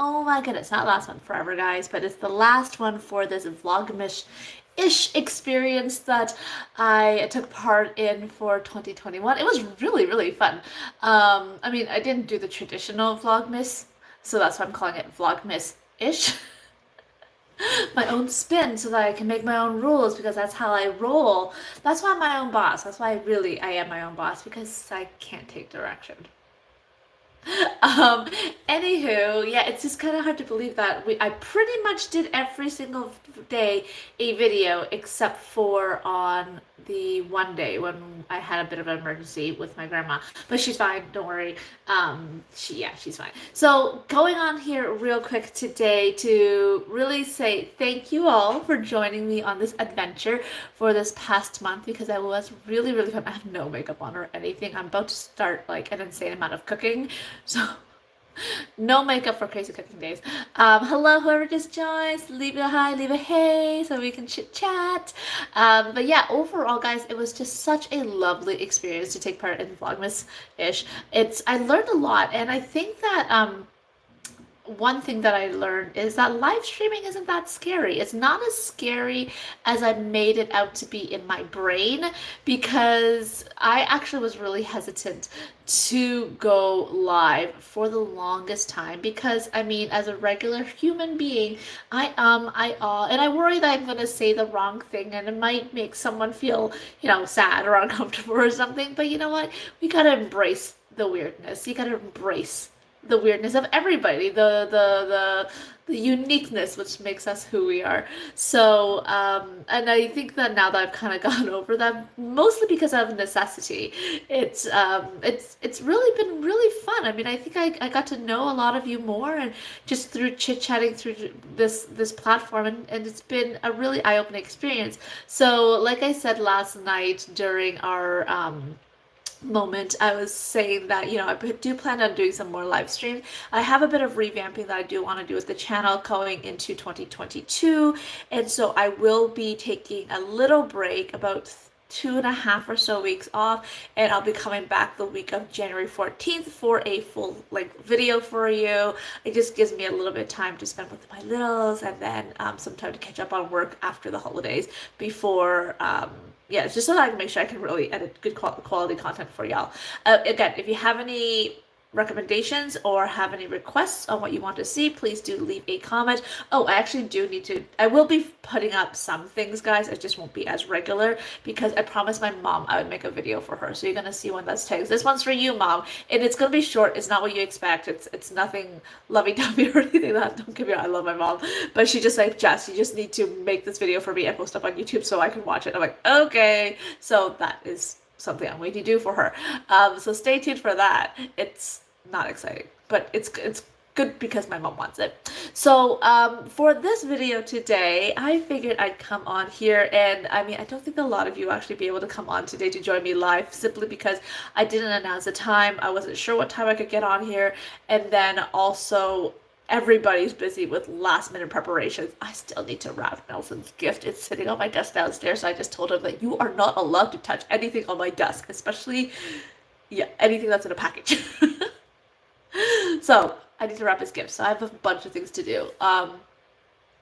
Oh my goodness, not last one forever, guys, but it's the last one for this Vlogmas-ish experience that I took part in for 2021. It was really, really fun. I mean, I didn't do the traditional Vlogmas, so that's why I'm calling it Vlogmas-ish. My own spin so that I can make my own rules because that's how I roll. That's why I'm my own boss. That's why I am my own boss because I can't take direction. Um, Anywho, yeah, it's just kind of hard to believe that I pretty much did every single day a video except for on the one day when I had a bit of an emergency with my grandma. But she's fine, don't worry. She's fine. So going on here real quick today to really say thank you all for joining me on this adventure for this past month because I was really, really fun. I have no makeup on or anything. I'm about to start like an insane amount of cooking. So no makeup for crazy cooking days. Hello, whoever just joined. Leave a hi, leave a hey, so we can chit chat. But yeah, overall, guys, it was just such a lovely experience to take part in Vlogmas-ish. I learned a lot, and I think that one thing that I learned is that live streaming isn't that scary. It's not as scary as I made it out to be in my brain because I actually was really hesitant to go live for the longest time because I mean, as a regular human being, and I worry that I'm gonna say the wrong thing and it might make someone feel, sad or uncomfortable or something. But you know what? We gotta embrace the weirdness. You gotta embrace the weirdness of everybody, the uniqueness which makes us who we are. So, and I think that now that I've kind of gone over that, mostly because of necessity, it's really been really fun. I mean, I think I got to know a lot of you more, and just through chit-chatting through this platform, and it's been a really eye-opening experience. So, like I said last night during our moment, I was saying that, I do plan on doing some more live streams. I have a bit of revamping that I do want to do with the channel going into 2022. And so I will be taking a little break, about 2.5 or so weeks off, and I'll be coming back the week of January 14th for a full video for you. It just gives me a little bit of time to spend with my littles, and then some time to catch up on work after the holidays before yeah, just so that I can make sure I can really edit good quality content for y'all. Again, if you have any recommendations or have any requests on what you want to see, please do leave a comment. Oh, I actually do need to, I will be putting up some things, guys. It just won't be as regular because I promised my mom I would make a video for her. So you're going to see one that's tags. This one's for you, mom. And it's going to be short. It's not what you expect. It's nothing lovey-dovey or anything like that. Don't get me wrong, I love my mom. But she just like, Jess, you just need to make this video for me and post up on YouTube so I can watch it. I'm like, okay. So that is something I'm going to do for her. So stay tuned for that. It's not exciting, but it's good because my mom wants it. So for this video today, I figured I'd come on here, and I mean, I don't think a lot of you will actually be able to come on today to join me live simply because I didn't announce the time. I wasn't sure what time I could get on here, and then also everybody's busy with last minute preparations. I still need to wrap Nelson's gift. It's sitting on my desk downstairs, so I just told him that you are not allowed to touch anything on my desk, especially, yeah, anything that's in a package. So I need to wrap his gift. So I have a bunch of things to do.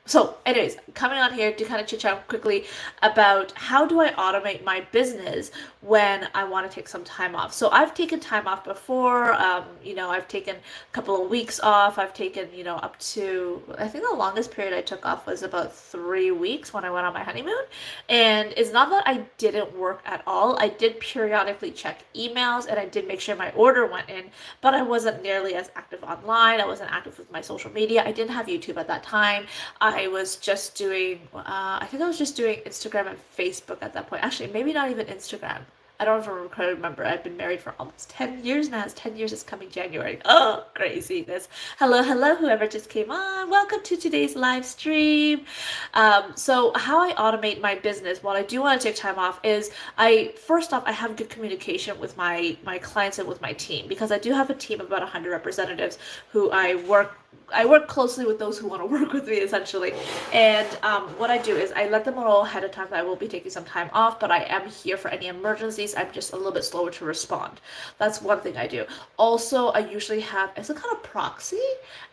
So anyways, coming on here to kind of chit chat quickly about how do I automate my business when I want to take some time off. So I've taken time off before, I've taken a couple of weeks off. I've taken, up to, I think the longest period I took off was about 3 weeks when I went on my honeymoon. And it's not that I didn't work at all. I did periodically check emails and I did make sure my order went in, but I wasn't nearly as active online. I wasn't active with my social media. I didn't have YouTube at that time. I was just doing, I think I was just doing Instagram and Facebook at that point. Actually, maybe not even Instagram. I don't even remember. I've been married for almost 10 years now. It's 10 years is coming January. Oh, craziness. Hello, hello, whoever just came on. Welcome to today's live stream. So how I automate my business while I do want to take time off is first off, I have good communication with my clients and with my team because I do have a team of about 100 representatives who I work I work closely with those who want to work with me, essentially. And what I do is I let them know ahead of time that I will be taking some time off, but I am here for any emergencies. I'm just a little bit slower to respond. That's one thing I do. Also, I usually have, as a kind of proxy,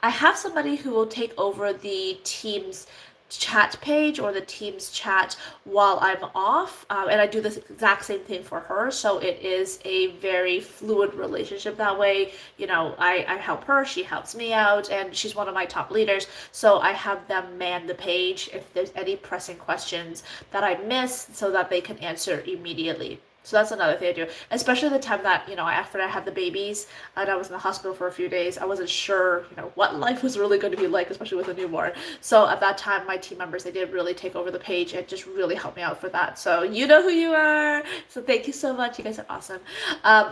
I have somebody who will take over the team's chat page or the team's chat while I'm off, and I do this exact same thing for her, so it is a very fluid relationship that way. You know, I help her, she helps me out, and she's one of my top leaders, so I have them man the page if there's any pressing questions that I miss so that they can answer immediately. So that's another thing I do, especially the time that, you know, after I had the babies and I was in the hospital for a few days, I wasn't sure, you know, what life was really going to be like, especially with a newborn. So at that time, my team members, they did really take over the page and just really helped me out for that. So you know who you are. So thank you so much. You guys are awesome.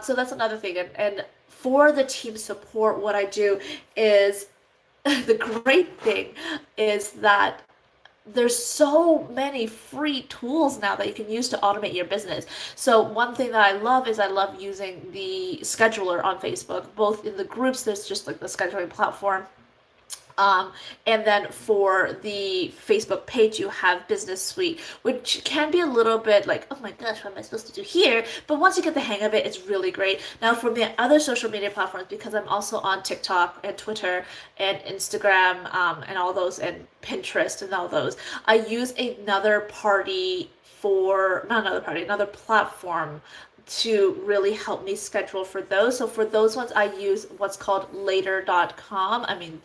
So that's another thing. And for the team support, what I do is the great thing is that there's so many free tools now that you can use to automate your business. So one thing that I love is I love using the scheduler on Facebook, both in the groups, there's just like the scheduling platform. And then for the Facebook page, you have Business Suite, which can be a little bit like, oh my gosh, what am I supposed to do here? But once you get the hang of it, it's really great. Now, for the other social media platforms, because I'm also on TikTok and Twitter and Instagram, and all those, and Pinterest and all those, I use another platform to really help me schedule for those. So for those ones, I use what's called later.com. I mean,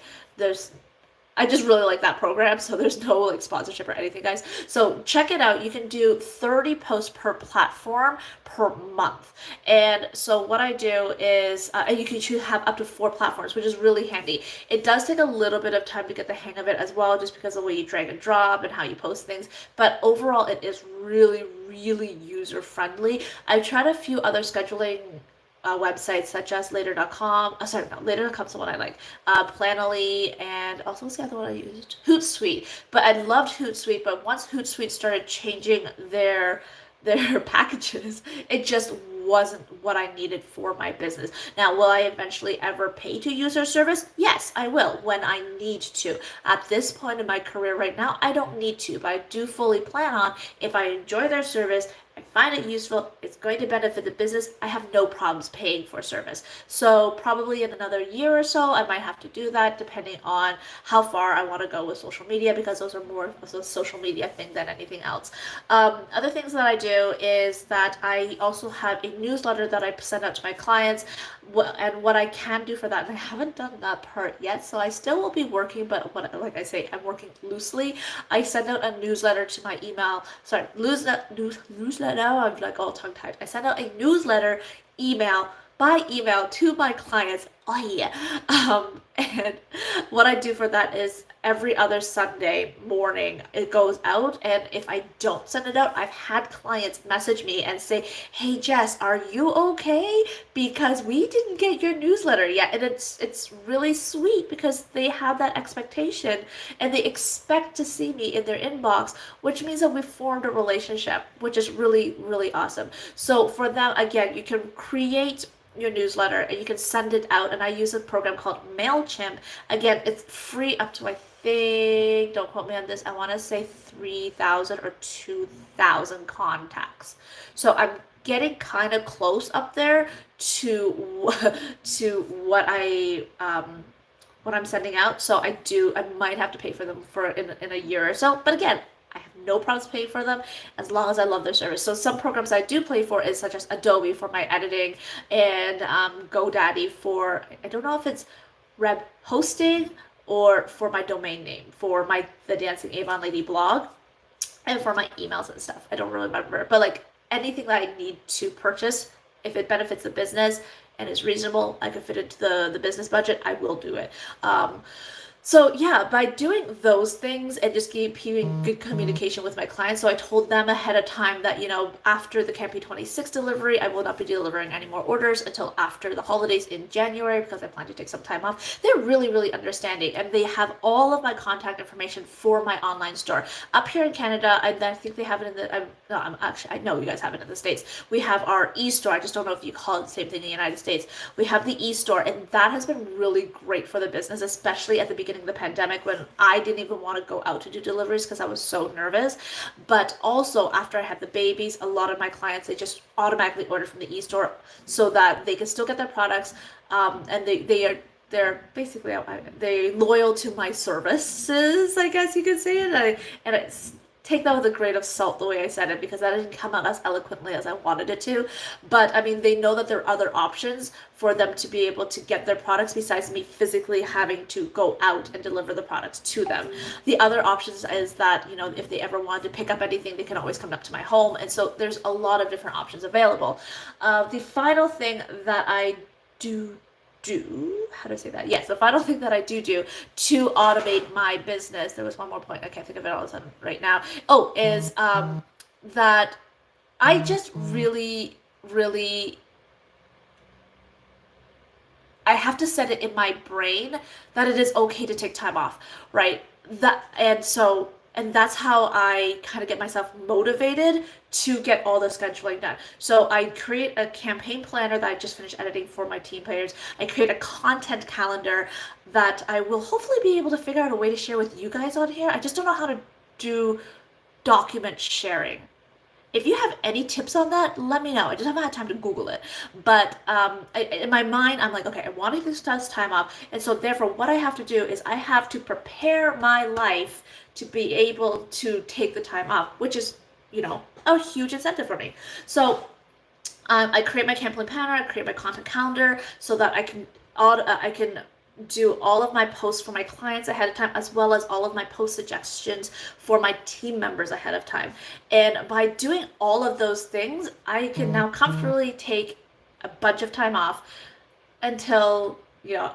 I just really like that program, so there's no like sponsorship or anything, guys. So check it out. You can do 30 posts per platform per month. And so what I do is, and you can have up to 4 platforms, which is really handy. It does take a little bit of time to get the hang of it as well, just because of the way you drag and drop and how you post things. But overall, it is really, really user friendly. I've tried a few other scheduling websites such as later.com. Later.com's the one I like. Planoly, and also what's the other one I used? Hootsuite. But I loved Hootsuite, but once Hootsuite started changing their packages, it just wasn't what I needed for my business. Now, will I eventually ever pay to use their service? Yes, I will, when I need to. At this point in my career right now, I don't need to, but I do fully plan on, if I enjoy their service, I find it useful, it's going to benefit the business, I have no problems paying for service. So probably in another year or so, I might have to do that, depending on how far I want to go with social media, because those are more of a social media thing than anything else. Other things that I do is that I also have a newsletter that I send out to my clients, and what I can do for that, and I haven't done that part yet, so I still will be working, but like I say, I'm working loosely. I send out a newsletter to my email, newsletter, now I'm like all tongue-tied. I send out a newsletter by email to my clients. Oh yeah. And what I do for that is every other Sunday morning it goes out, and if I don't send it out, I've had clients message me and say, hey Jess, are you okay? Because we didn't get your newsletter yet. And it's really sweet, because they have that expectation and they expect to see me in their inbox, which means that we've formed a relationship, which is really, really awesome. So for them, again, you can create your newsletter and you can send it out, and I use a program called MailChimp. Again, it's free up to, I think, don't quote me on this, I want to say 3,000 or 2,000 contacts. So I'm getting kind of close up there to what I'm sending out. So I might have to pay for them in a year or so, but again, I have no problems paying for them as long as I love their service. So some programs I do pay for is such as Adobe for my editing, and GoDaddy for, I don't know if it's web hosting or for my domain name, for the Dancing Avon Lady blog, and for my emails and stuff. I don't really remember, but like anything that I need to purchase, if it benefits the business and is reasonable, I can fit into the business budget, I will do it. So yeah, by doing those things and just keeping good communication with my clients, so I told them ahead of time that, after the Campaign 26 delivery, I will not be delivering any more orders until after the holidays in January because I plan to take some time off. They're really, really understanding, and they have all of my contact information for my online store. Up here in Canada, I think they have it in the, no, I know you guys have it in the States. We have our e-store. I just don't know if you call it the same thing in the United States. We have the e-store, and that has been really great for the business, especially at the beginning of the pandemic when I didn't even want to go out to do deliveries because I was so nervous. But also after I had the babies, a lot of my clients, they just automatically order from the e-store so that they can still get their products, and they're basically they're loyal to my services, I guess you could say it. And it's take that with a grain of salt the way I said it because that didn't come out as eloquently as I wanted it to. But I mean, they know that there are other options for them to be able to get their products besides me physically having to go out and deliver the products to them. The other options is that, if they ever wanted to pick up anything, they can always come up to my home. And so there's a lot of different options available. The final thing that I do how do I say that? Yes, the final thing that I do to automate my business, there was one more point, I can't think of it all of a sudden right now. Oh, is that I just really, really, I have to set it in my brain that it is okay to take time off, right? And that's how I kind of get myself motivated to get all the scheduling done. So I create a campaign planner that I just finished editing for my team players. I create a content calendar that I will hopefully be able to figure out a way to share with you guys on here. I just don't know how to do document sharing. If you have any tips on that, let me know. I just haven't had time to Google it. But in my mind, I'm like, okay, I want to take this time off. And so therefore, what I have to do is I have to prepare my life to be able to take the time off, which is, a huge incentive for me. So I create my campaign planner, I create my content calendar so that I can do all of my posts for my clients ahead of time, as well as all of my post suggestions for my team members ahead of time. And by doing all of those things, I can now comfortably take a bunch of time off until,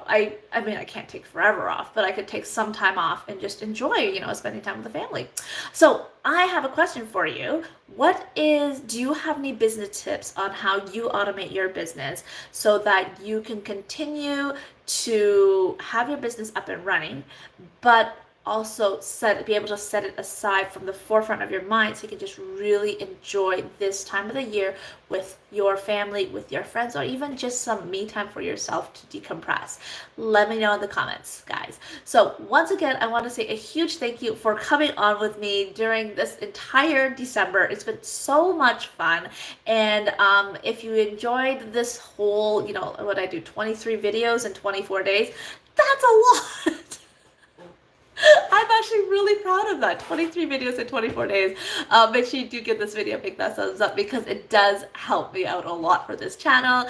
I mean, I can't take forever off, but I could take some time off and just enjoy, spending time with the family. So I have a question for you. Do you have any business tips on how you automate your business so that you can continue to have your business up and running, but also be able to set it aside from the forefront of your mind so you can just really enjoy this time of the year with your family, with your friends, or even just some me time for yourself to decompress? Let me know in the comments, guys. So once again, I want to say a huge thank you for coming on with me during this entire December. It's been so much fun. And if you enjoyed this whole, what I do, 23 videos in 24 days, that's a lot. I'm actually really proud of that. 23 videos in 24 days. Make sure you do give this video a big thumbs up because it does help me out a lot for this channel.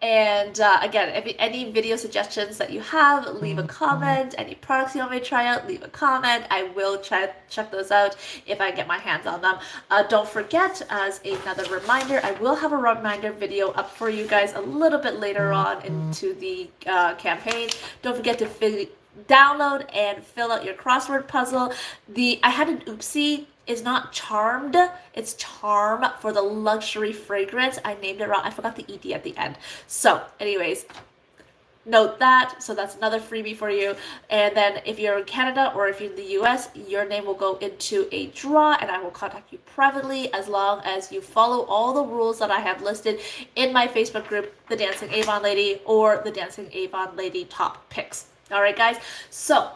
Again, if any video suggestions that you have, leave a comment. Any products you want me to try out, leave a comment. I will check those out if I get my hands on them. Don't forget, as another reminder, I will have a reminder video up for you guys a little bit later on into the campaign. Don't forget to download and fill out your crossword puzzle. I had an oopsie. Is not charmed, it's charm for the luxury fragrance. I named it wrong. I forgot the ED at the end. So anyways, note that. So that's another freebie for you. And then if you're in Canada or if you're in the US, your name will go into a draw and I will contact you privately as long as you follow all the rules that I have listed in my Facebook group, The Dancing Avon Lady, or The Dancing Avon Lady Top Picks. All right, guys. So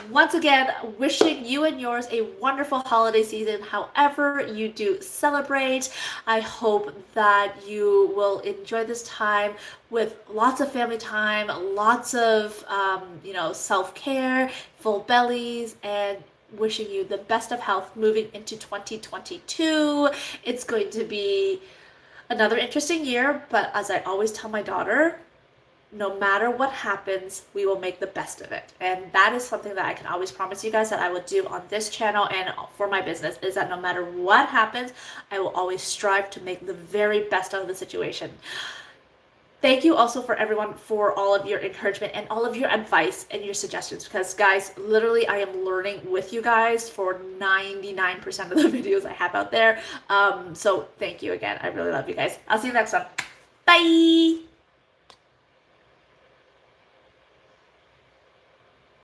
once again, wishing you and yours a wonderful holiday season, however you do celebrate. I hope that you will enjoy this time with lots of family time, lots of, self-care, full bellies, and wishing you the best of health moving into 2022. It's going to be another interesting year, but as I always tell my daughter, no matter what happens, we will make the best of it. And that is something that I can always promise you guys that I will do on this channel and for my business, is that no matter what happens, I will always strive to make the very best out of the situation. Thank you also for everyone for all of your encouragement and all of your advice and your suggestions, because guys, literally I am learning with you guys for 99% of the videos I have out there. So thank you again. I really love you guys. I'll see you next one. Bye.